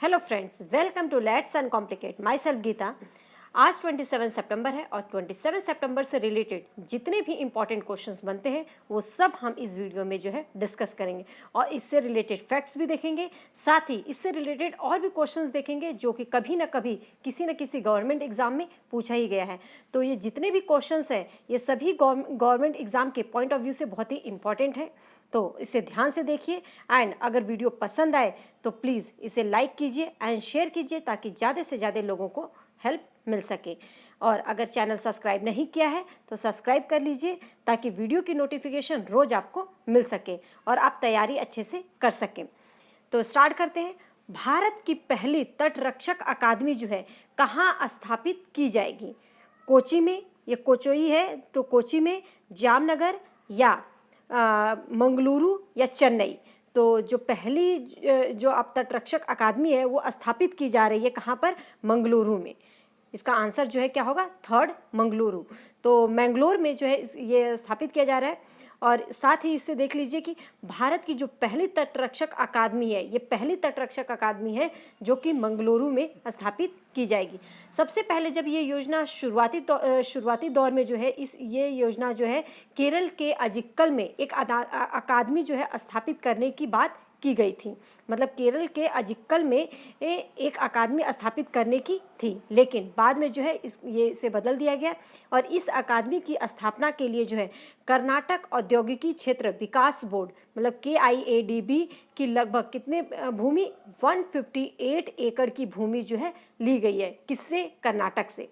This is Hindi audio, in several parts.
Hello friends, welcome to let's uncomplicate. Myself Geeta. आज 27 सितंबर है और 27 सितंबर से रिलेटेड जितने भी इंपॉर्टेंट क्वेश्चंस बनते हैं वो सब हम इस वीडियो में जो है डिस्कस करेंगे और इससे रिलेटेड फैक्ट्स भी देखेंगे। साथ ही इससे रिलेटेड और भी क्वेश्चंस देखेंगे जो कि कभी ना कभी किसी न किसी गवर्नमेंट एग्जाम में पूछा ही गया है। तो ये जितने भी क्वेश्चंस हैं ये सभी गवर्नमेंट एग्जाम के पॉइंट ऑफ व्यू से बहुत ही इंपॉर्टेंट है। तो इसे ध्यान से देखिए एंड अगर वीडियो पसंद आए तो प्लीज़ इसे लाइक कीजिए एंड शेयर कीजिए ताकि ज़्यादा से ज़्यादा लोगों को हेल्प मिल सके। और अगर चैनल सब्सक्राइब नहीं किया है तो सब्सक्राइब कर लीजिए ताकि वीडियो की नोटिफिकेशन रोज़ आपको मिल सके और आप तैयारी अच्छे से कर सकें। तो स्टार्ट करते हैं। भारत की पहली तटरक्षक अकादमी जो है कहाँ स्थापित की जाएगी? कोची में, ये कोचोई है तो कोची में, जामनगर या मंगलुरु या चेन्नई। तो जो पहली जो अब तटरक्षक अकादमी है वो स्थापित की जा रही है कहाँ पर? मंगलुरु में। इसका आंसर जो है क्या होगा? थर्ड, मंगलुरु। तो मैंगलोर में जो है ये स्थापित किया जा रहा है। और साथ ही इससे देख लीजिए कि भारत की जो पहली तटरक्षक अकादमी है ये पहली तटरक्षक अकादमी है जो कि मंगलुरु में स्थापित की जाएगी। सबसे पहले जब ये योजना शुरुआती दौर में जो है ये योजना जो है केरल के अजिक्कल में एक अकादमी जो है स्थापित करने की बात की गई थी। मतलब केरल के अजिक्कल में एक अकादमी स्थापित करने की थी, लेकिन बाद में जो है इसे बदल दिया गया और इस अकादमी की स्थापना के लिए जो है कर्नाटक औद्योगिकी क्षेत्र विकास बोर्ड मतलब KIADB की लगभग कितने भूमि 158 एकड़ की भूमि जो है ली गई है। किससे? कर्नाटक से।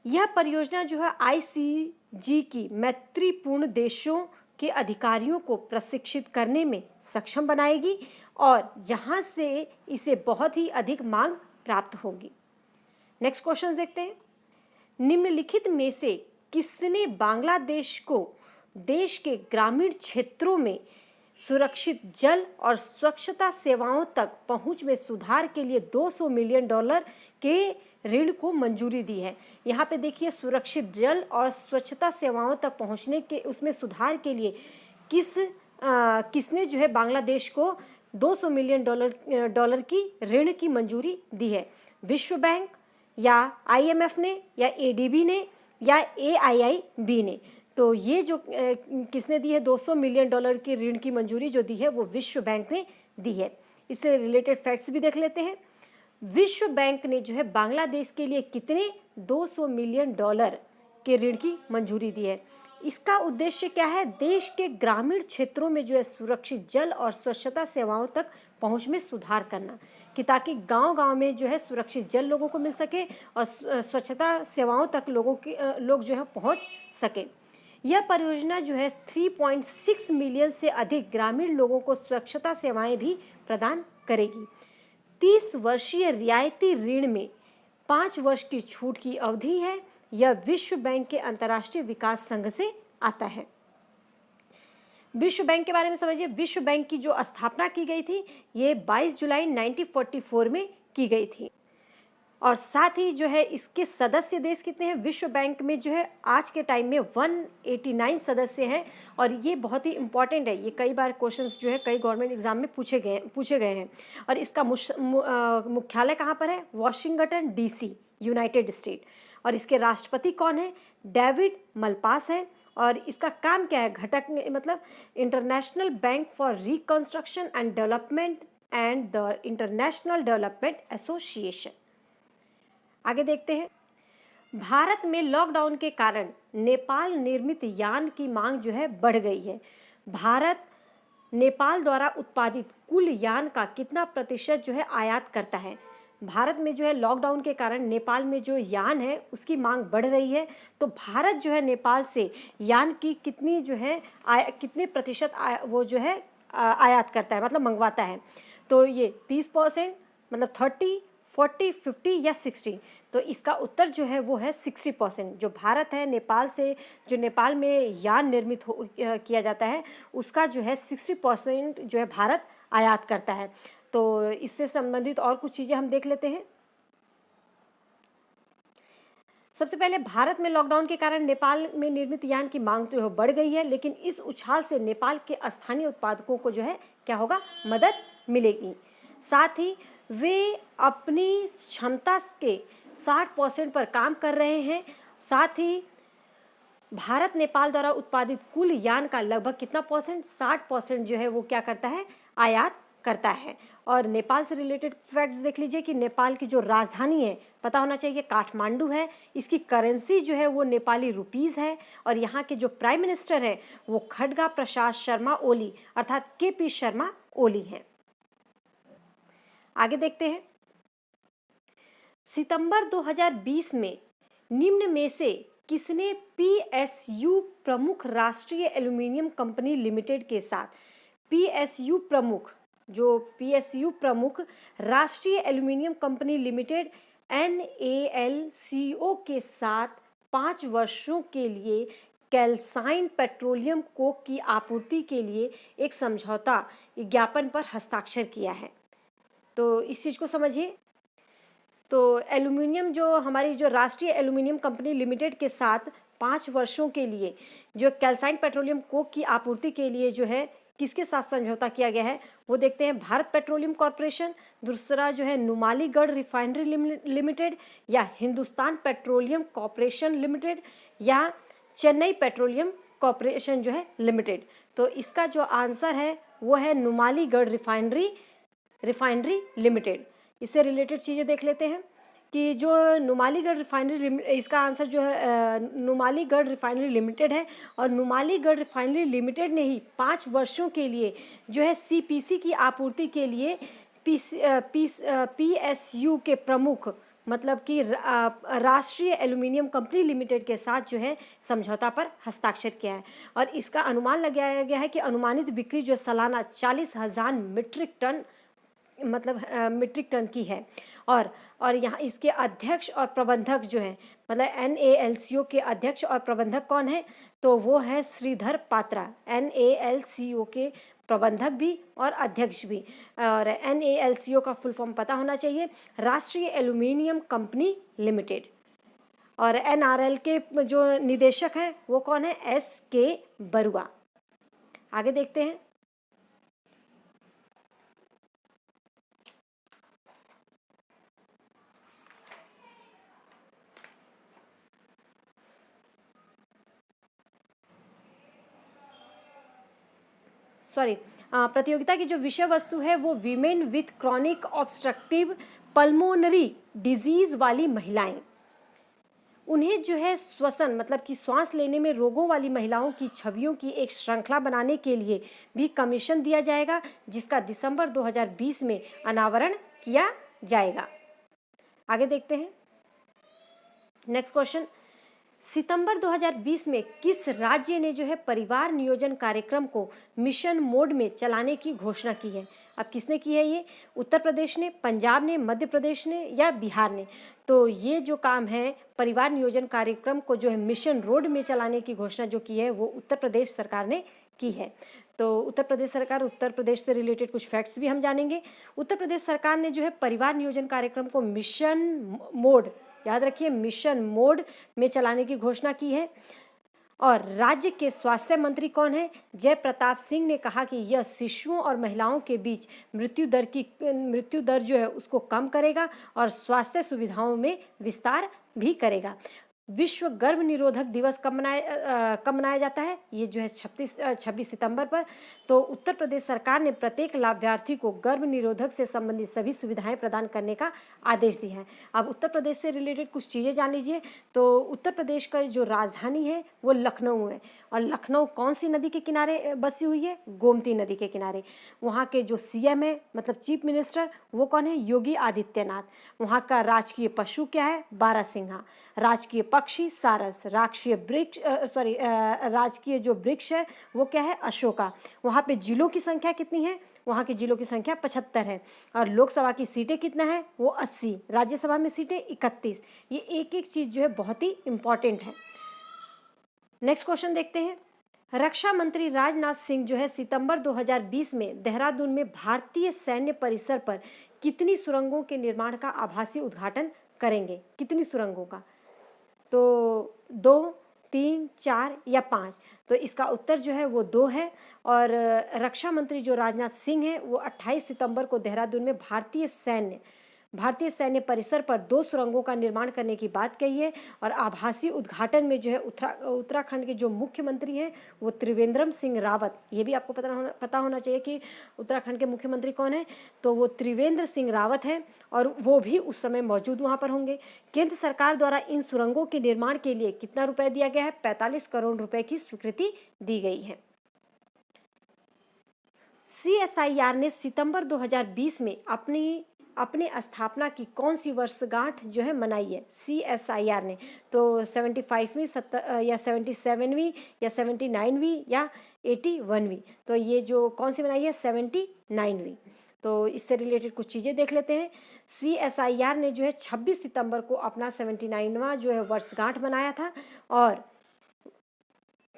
यह परियोजना जो है ICG की मैत्रीपूर्ण देशों के अधिकारियों को प्रशिक्षित करने में सक्षम बनाएगी और जहां से इसे बहुत ही अधिक मांग प्राप्त होगी। नेक्स्ट क्वेश्चन देखते हैं। निम्नलिखित में से किसने बांग्लादेश को देश के ग्रामीण क्षेत्रों में सुरक्षित जल और स्वच्छता सेवाओं तक पहुंच में सुधार के लिए $200 मिलियन के ऋण को मंजूरी दी है? यहाँ पे देखिए, सुरक्षित जल और स्वच्छता सेवाओं तक पहुंचने के उसमें सुधार के लिए किसने जो है बांग्लादेश को $200 मिलियन की ऋण की मंजूरी दी है? विश्व बैंक या IMF ने या ADB ने या AIIB ने? तो ये जो किसने दी है $200 मिलियन की ऋण की मंजूरी जो दी है वो विश्व बैंक ने दी है। इससे रिलेटेड फैक्ट्स भी देख लेते हैं। विश्व बैंक ने जो है बांग्लादेश के लिए कितने $200 मिलियन के ऋण की मंजूरी दी है? इसका उद्देश्य क्या है? देश के ग्रामीण क्षेत्रों में जो है सुरक्षित जल और स्वच्छता सेवाओं तक पहुंच में सुधार करना, कि ताकि गांव-गांव में जो है सुरक्षित जल लोगों को मिल सके और स्वच्छता सेवाओं तक लोग जो है पहुंच सके। यह परियोजना जो है 3.6 मिलियन से अधिक ग्रामीण लोगों को स्वच्छता सेवाएं भी प्रदान करेगी। 30 वर्षीय रियायती ऋण में 5 वर्ष की छूट की अवधि है। यह विश्व बैंक के अंतर्राष्ट्रीय विकास संघ से आता है। विश्व बैंक के बारे में समझिए। विश्व बैंक की जो स्थापना की गई थी ये 22 जुलाई 1944 में की गई थी। और साथ ही जो है इसके सदस्य देश कितने हैं? विश्व बैंक में जो है आज के टाइम में 189 सदस्य हैं और ये बहुत ही इंपॉर्टेंट है। ये कई बार क्वेश्चंस जो है कई गवर्नमेंट एग्जाम में पूछे गए हैं। और इसका मुख्यालय कहाँ पर है? Washington DC, United state. और इसके राष्ट्रपति कौन है? डेविड मलपास है। और इसका काम क्या है? घटक मतलब international bank for reconstruction and development and the international development association. आगे देखते हैं। भारत में लॉकडाउन के कारण नेपाल निर्मित यान की मांग जो है बढ़ गई है। भारत नेपाल द्वारा उत्पादित कुल यान का कितना प्रतिशत जो है आयात करता है? भारत में जो है लॉकडाउन के कारण नेपाल में जो यान है उसकी मांग बढ़ रही है। तो भारत जो है नेपाल से यान की कितनी जो है कितने प्रतिशत वो जो है आयात करता है, मतलब मंगवाता है? तो ये 30%, मतलब 30, 40, 50 या 60? तो इसका उत्तर जो है वो है 60%। जो भारत है नेपाल से जो नेपाल में यान निर्मित किया जाता है उसका जो है 60% जो है भारत आयात करता है। तो इससे संबंधित और कुछ चीज़ें हम देख लेते हैं। सबसे पहले भारत में लॉकडाउन के कारण नेपाल में निर्मित यान की मांग तो बढ़ गई है, लेकिन इस उछाल से नेपाल के स्थानीय उत्पादकों को जो है क्या होगा? मदद मिलेगी। साथ ही वे अपनी क्षमता के 60% पर काम कर रहे हैं। साथ ही भारत नेपाल द्वारा उत्पादित कुल यान का लगभग कितना परसेंट, 60% जो है वो क्या करता है, आयात करता है। और नेपाल से रिलेटेड फैक्ट्स देख लीजिए कि नेपाल की जो राजधानी है, पता होना चाहिए, काठमांडू है। इसकी करेंसी जो है वो नेपाली रुपीज़ है। और यहाँ के जो प्राइम मिनिस्टर है वो खड्गा प्रसाद शर्मा ओली अर्थात KP शर्मा ओली हैं। आगे देखते हैं, सितंबर 2020 में निम्न में से किसने PSU प्रमुख राष्ट्रीय एल्यूमीनियम कंपनी लिमिटेड के साथ, PSU प्रमुख, जो PSU प्रमुख राष्ट्रीय एल्यूमीनियम कंपनी लिमिटेड NALCO के साथ 5 वर्षों के लिए कैल्साइन पेट्रोलियम कोक की आपूर्ति के लिए एक समझौता ज्ञापन पर हस्ताक्षर किया है। तो इस चीज़ को समझिए। तो एल्यूमिनियम जो हमारी जो राष्ट्रीय एल्यूमिनियम कंपनी लिमिटेड के साथ 5 वर्षों के लिए जो कैल्साइन पेट्रोलियम कोक की आपूर्ति के लिए जो है किसके साथ समझौता किया गया है, वो देखते हैं। भारत पेट्रोलियम कॉरपोरेशन, दूसरा जो है नुमालीगढ़ रिफाइनरी लिमिटेड, या हिंदुस्तान पेट्रोलियम कॉरपोरेशन लिमिटेड, या चेन्नई पेट्रोलियम कॉरपोरेशन जो है लिमिटेड। तो इसका जो आंसर है वो है नुमालीगढ़ रिफाइनरी लिमिटेड। इससे रिलेटेड चीज़ें देख लेते हैं कि जो नुमालीगढ़ रिफाइनरी, इसका आंसर जो है नुमालीगढ़ रिफाइनरी लिमिटेड है। और नुमालीगढ़ रिफाइनरी लिमिटेड ने ही 5 वर्षों के लिए जो है CPC की आपूर्ति के लिए PSU के प्रमुख, मतलब कि राष्ट्रीय एल्यूमिनियम कंपनी लिमिटेड के साथ जो है समझौता पर हस्ताक्षर किया है। और इसका अनुमान लगाया गया है कि अनुमानित बिक्री जो सालाना 40,000 मीट्रिक टन की है। और यहाँ इसके अध्यक्ष और प्रबंधक जो हैं, मतलब NALCO के अध्यक्ष और प्रबंधक कौन है, तो वो है श्रीधर पात्रा, NALCO के प्रबंधक भी और अध्यक्ष भी। और NALCO का फुल फॉर्म पता होना चाहिए, राष्ट्रीय एल्यूमिनियम कंपनी लिमिटेड। और NRL के जो निदेशक हैं वो कौन है, SK बरुआ। आगे देखते हैं, प्रतियोगिता की जो विषय वस्तु है वो women with chronic obstructive pulmonary disease वाली महिलाएं, उन्हें जो है श्वसन मतलब कि सांस लेने में रोगों वाली महिलाओं की छवियों की एक श्रृंखला बनाने के लिए भी कमीशन दिया जाएगा, जिसका दिसंबर 2020 में अनावरण किया जाएगा। आगे देखते हैं, नेक्स्ट क्वेश्चन, सितंबर 2020 में किस राज्य ने जो है परिवार नियोजन कार्यक्रम को मिशन मोड में चलाने की घोषणा की है? अब किसने की है ये? उत्तर प्रदेश ने, पंजाब ने, मध्य प्रदेश ने या बिहार ने? तो ये जो काम है परिवार नियोजन कार्यक्रम को जो है मिशन रोड में चलाने की घोषणा जो की है वो उत्तर प्रदेश सरकार ने की है। तो उत्तर प्रदेश से रिलेटेड कुछ फैक्ट्स भी हम जानेंगे। उत्तर प्रदेश सरकार ने जो है परिवार नियोजन कार्यक्रम को मिशन मोड, याद रखिए मिशन मोड में चलाने की घोषणा की है। और राज्य के स्वास्थ्य मंत्री कौन है? जय प्रताप सिंह ने कहा कि यह शिशुओं और महिलाओं के बीच मृत्यु दर जो है उसको कम करेगा और स्वास्थ्य सुविधाओं में विस्तार भी करेगा। विश्व गर्भ निरोधक दिवस कब मनाया जाता है? ये जो है 26 सितंबर पर। तो उत्तर प्रदेश सरकार ने प्रत्येक लाभार्थी को गर्भ निरोधक से संबंधित सभी सुविधाएं प्रदान करने का आदेश दिया है। अब उत्तर प्रदेश से रिलेटेड कुछ चीज़ें जान लीजिए। तो उत्तर प्रदेश का जो राजधानी है वो लखनऊ है। और लखनऊ कौन सी नदी के किनारे बसी हुई है? गोमती नदी के किनारे। वहाँ के जो CM है मतलब चीफ मिनिस्टर वो कौन है? योगी आदित्यनाथ। वहाँ का राजकीय पशु क्या है? बारहसिंहा। राजकीय पक्षी सारस। राजकीय जो वृक्ष है वो क्या है? अशोका। वहाँ पे जिलों की संख्या कितनी है? वहाँ की जिलों की संख्या 75 है। और लोकसभा की सीटें कितना है? वो 80। राज्यसभा में सीटें 31। ये एक एक चीज़ जो है बहुत ही इंपॉर्टेंट है। नेक्स्ट क्वेश्चन देखते हैं। रक्षा मंत्री राजनाथ सिंह जो है सितंबर 2020 में देहरादून में भारतीय सैन्य परिसर पर कितनी सुरंगों के निर्माण का आभासी उद्घाटन करेंगे? कितनी सुरंगों का? तो 2, 3, 4 या 5? तो इसका उत्तर जो है वो 2 है। और रक्षा मंत्री जो राजनाथ सिंह हैं वो 28 सितंबर को देहरादून में भारतीय सैन्य परिसर पर 2 सुरंगों का निर्माण करने की बात कही है। और आभासी उद्घाटन में जो है उत्तराखंड के जो मुख्यमंत्री हैं वो त्रिवेंद्र सिंह रावत, ये भी आपको पता होना चाहिए कि उत्तराखंड के मुख्यमंत्री कौन है, तो वो त्रिवेंद्र सिंह रावत हैं और वो भी उस समय मौजूद वहाँ पर होंगे। केंद्र सरकार द्वारा इन सुरंगों के निर्माण के लिए कितना रुपए दिया गया है? 45 करोड़ रुपए की स्वीकृति दी गई है। CSIR ने सितंबर 2020 में अपने स्थापना की कौन सी वर्षगांठ जो है मनाई है? CSIR ने तो 75वीं या 77वीं या 79वीं या 81वीं? तो ये जो कौन सी मनाई है? 79वीं। तो इससे रिलेटेड कुछ चीज़ें देख लेते हैं। CSIR ने जो है 26 सितंबर को अपना 79वां जो है वर्षगांठ मनाया था। और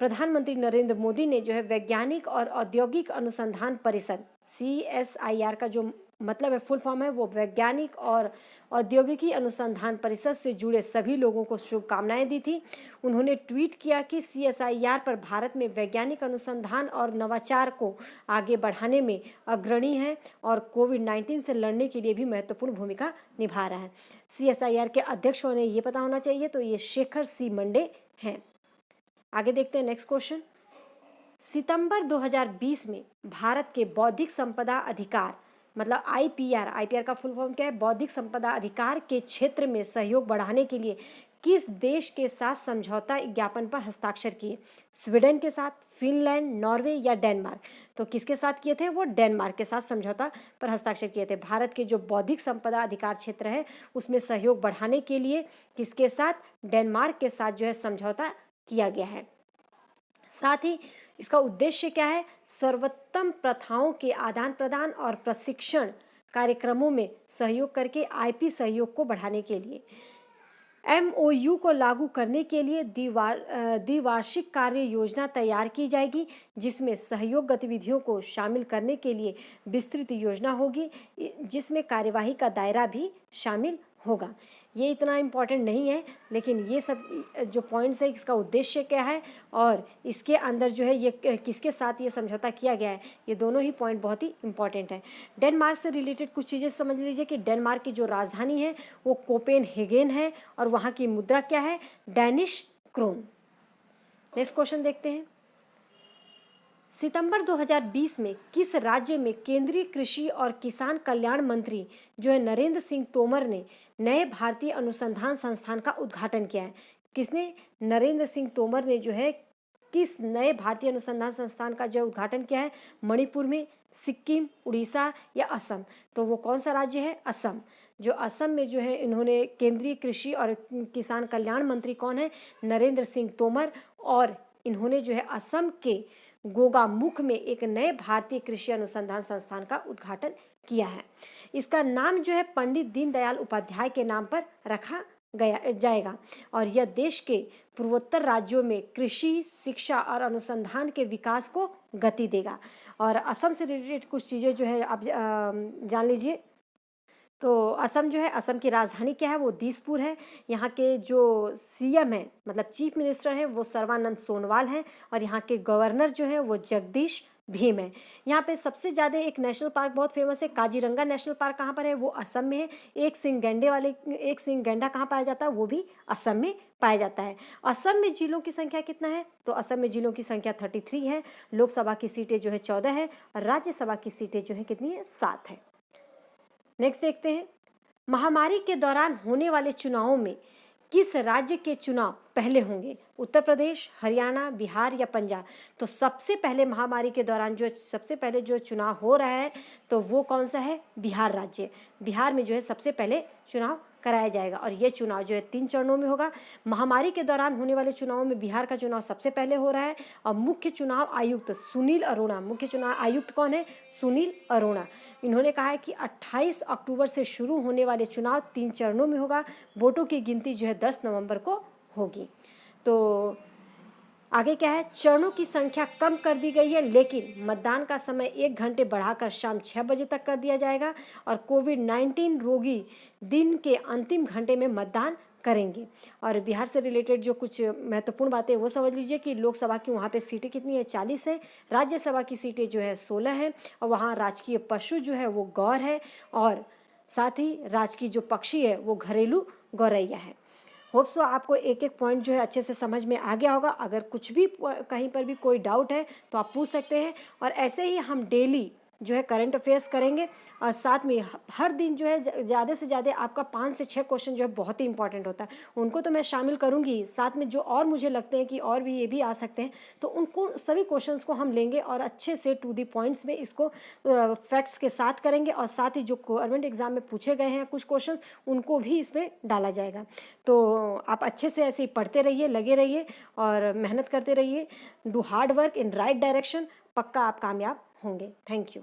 प्रधानमंत्री नरेंद्र मोदी ने जो है वैज्ञानिक और औद्योगिक अनुसंधान परिषद, CSIR का जो मतलब है फुल फॉर्म है वो वैज्ञानिक और औद्योगिकी अनुसंधान परिषद से जुड़े सभी लोगों को शुभकामनाएं दी थी। उन्होंने ट्वीट किया कि CSIR पर भारत में वैज्ञानिक अनुसंधान और नवाचार को आगे बढ़ाने में अग्रणी है और कोविड-19 से लड़ने के लिए भी महत्वपूर्ण भूमिका निभा रहा है। CSIR के अध्यक्ष होने ये पता होना चाहिए, तो ये शेखर C मंडे हैं। आगे देखते हैं नेक्स्ट क्वेश्चन। सितंबर 2020 में भारत के बौद्धिक संपदा अधिकार मतलब IPR का फुल फॉर्म क्या है? बौद्धिक संपदा अधिकार के क्षेत्र में सहयोग बढ़ाने के लिए किस देश के साथ समझौता ज्ञापन पर हस्ताक्षर किए? स्वीडन के साथ, फिनलैंड, नॉर्वे या डेनमार्क? तो किसके साथ किए थे? वो डेनमार्क के साथ समझौता पर हस्ताक्षर किए थे। भारत के जो बौद्धिक संपदा अधिकार क्षेत्र है उसमें सहयोग बढ़ाने के लिए किसके साथ? डेनमार्क के साथ जो है समझौता किया गया है। साथ ही इसका उद्देश्य क्या है? सर्वोत्तम प्रथाओं के आदान प्रदान और प्रशिक्षण कार्यक्रमों में सहयोग करके IP सहयोग को बढ़ाने के लिए MOU को लागू करने के लिए द्विवार्षिक कार्य योजना तैयार की जाएगी, जिसमें सहयोग गतिविधियों को शामिल करने के लिए विस्तृत योजना होगी, जिसमें कार्यवाही का दायरा भी शामिल होगा। ये इतना इम्पॉर्टेंट नहीं है, लेकिन ये सब जो पॉइंट्स है इसका उद्देश्य क्या है और इसके अंदर जो है ये किसके साथ ये समझौता किया गया है, ये दोनों ही पॉइंट बहुत ही इम्पॉर्टेंट है। डेनमार्क से रिलेटेड कुछ चीज़ें समझ लीजिए कि डेनमार्क की जो राजधानी है वो कोपेनहेगन है और वहाँ की मुद्रा क्या है? Danish crown. नेक्स्ट क्वेश्चन देखते हैं। सितंबर 2020 में किस राज्य में केंद्रीय कृषि और किसान कल्याण मंत्री जो है नरेंद्र सिंह तोमर ने नए भारतीय अनुसंधान संस्थान का उद्घाटन किया है? किसने? नरेंद्र सिंह तोमर ने जो है किस नए भारतीय अनुसंधान संस्थान का जो उद्घाटन किया है? मणिपुर में, सिक्किम, उड़ीसा या असम? तो वो कौन सा राज्य है? असम। जो असम में जो है इन्होंने केंद्रीय कृषि और किसान कल्याण मंत्री कौन है? नरेंद्र सिंह तोमर। और इन्होंने जो है असम के गोगामुख में एक नए भारतीय कृषि अनुसंधान संस्थान का उद्घाटन किया है। इसका नाम जो है पंडित दीनदयाल उपाध्याय के नाम पर रखा जाएगा और यह देश के पूर्वोत्तर राज्यों में कृषि, शिक्षा और अनुसंधान के विकास को गति देगा। और असम से रिलेटेड कुछ चीज़ें जो है आप जान लीजिए। तो असम जो है, असम की राजधानी क्या है? वो दिसपुर है। यहाँ के जो CM हैं मतलब चीफ मिनिस्टर हैं वो सर्बानंद सोनोवाल हैं और यहाँ के गवर्नर जो है वो जगदीश भीम है। यहाँ पे सबसे ज़्यादा एक नेशनल पार्क बहुत फेमस है, काजीरंगा नेशनल पार्क। कहाँ पर है? वो असम में है। एक सिंह गैंडा कहाँ पाया जाता है? वो भी असम में पाया जाता है। असम में जिलों की संख्या कितना है? तो असम में जिलों की संख्या 33 है। लोकसभा की सीटें जो है 14 है और राज्यसभा की सीटें जो है कितनी है? 7 है। नेक्स्ट देखते हैं। महामारी के दौरान होने वाले चुनावों में किस राज्य के चुनाव पहले होंगे? उत्तर प्रदेश, हरियाणा, बिहार या पंजाब? तो सबसे पहले महामारी के दौरान सबसे पहले जो चुनाव हो रहा है तो वो कौन सा है? बिहार राज्य। बिहार में जो है सबसे पहले चुनाव कराया जाएगा और ये चुनाव जो है 3 चरणों में होगा। महामारी के दौरान होने वाले चुनावों में बिहार का चुनाव सबसे पहले हो रहा है और मुख्य चुनाव आयुक्त सुनील अरोड़ा, मुख्य चुनाव आयुक्त कौन है? सुनील अरोड़ा। इन्होंने कहा है कि 28 अक्टूबर से शुरू होने वाले चुनाव 3 चरणों में होगा। वोटों की गिनती जो है 10 नवंबर को होगी। तो आगे क्या है? चरणों की संख्या कम कर दी गई है, लेकिन मतदान का समय 1 घंटे बढ़ाकर शाम 6 बजे तक कर दिया जाएगा और कोविड-19 रोगी दिन के अंतिम घंटे में मतदान करेंगे। और बिहार से रिलेटेड जो कुछ महत्वपूर्ण बातें वो समझ लीजिए कि लोकसभा की वहाँ पे सीटें कितनी है, 40 है। राज्यसभा की सीटें जो है 16 हैं। और वहाँ राजकीय पशु जो है वो गौर है, और साथ ही राजकीय जो पक्षी है वो घरेलू गौरैया है। होप सो आपको एक एक पॉइंट जो है अच्छे से समझ में आ गया होगा। अगर कुछ भी कहीं पर भी कोई डाउट है तो आप पूछ सकते हैं। और ऐसे ही हम डेली जो है करंट अफेयर्स करेंगे, और साथ में हर दिन जो है ज़्यादा से ज़्यादा आपका 5 से 6 क्वेश्चन जो है बहुत ही इंपॉर्टेंट होता है, उनको तो मैं शामिल करूँगी। साथ में जो और मुझे लगते हैं कि और भी ये भी आ सकते हैं, तो उनको सभी क्वेश्चंस को हम लेंगे और अच्छे से टू दी पॉइंट्स में इसको फैक्ट्स के साथ करेंगे। और साथ ही जो गवर्नमेंट एग्जाम में पूछे गए हैं कुछ क्वेश्चन, उनको भी इसमें डाला जाएगा। तो आप अच्छे से ऐसे ही पढ़ते रहिए, लगे रहिए और मेहनत करते रहिए। Do hard work in right direction, पक्का आप कामयाब होंगे। Thank you.